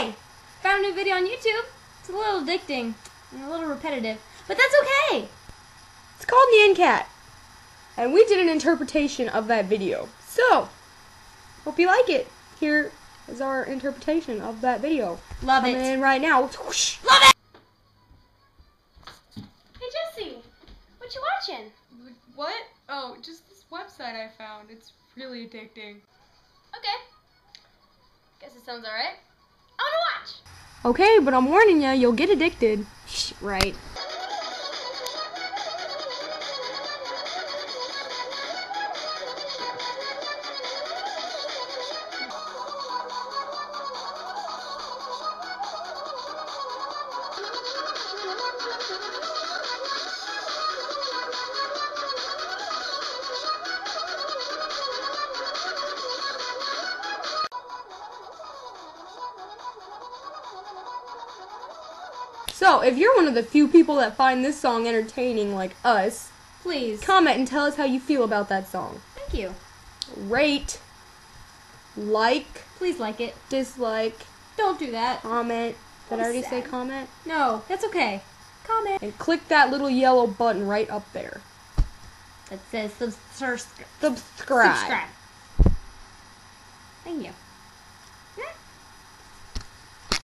okay. Found a new video on YouTube. It's a little addicting and a little repetitive, but that's okay. It's called Nyan Cat, and we did an interpretation of that video. So, hope you like it. Here is our interpretation of that video. Love it. Coming in right now. Whoosh. Love it. Hey Jesse, what you watching? What? Oh, just this website I found. It's really addicting. Okay. Guess it sounds alright. I wanna watch! Okay, but I'm warning you, you'll get addicted. Right. So, if you're one of the few people that find this song entertaining like us, Please. comment and tell us how you feel about that song. Thank you. Rate, like, Please like it. dislike, Don't do that. comment. Did I I'm already say sad. comment? No, that's okay. Comment. And click that little yellow button right up there. That says subscribe. Subscribe. Thank you.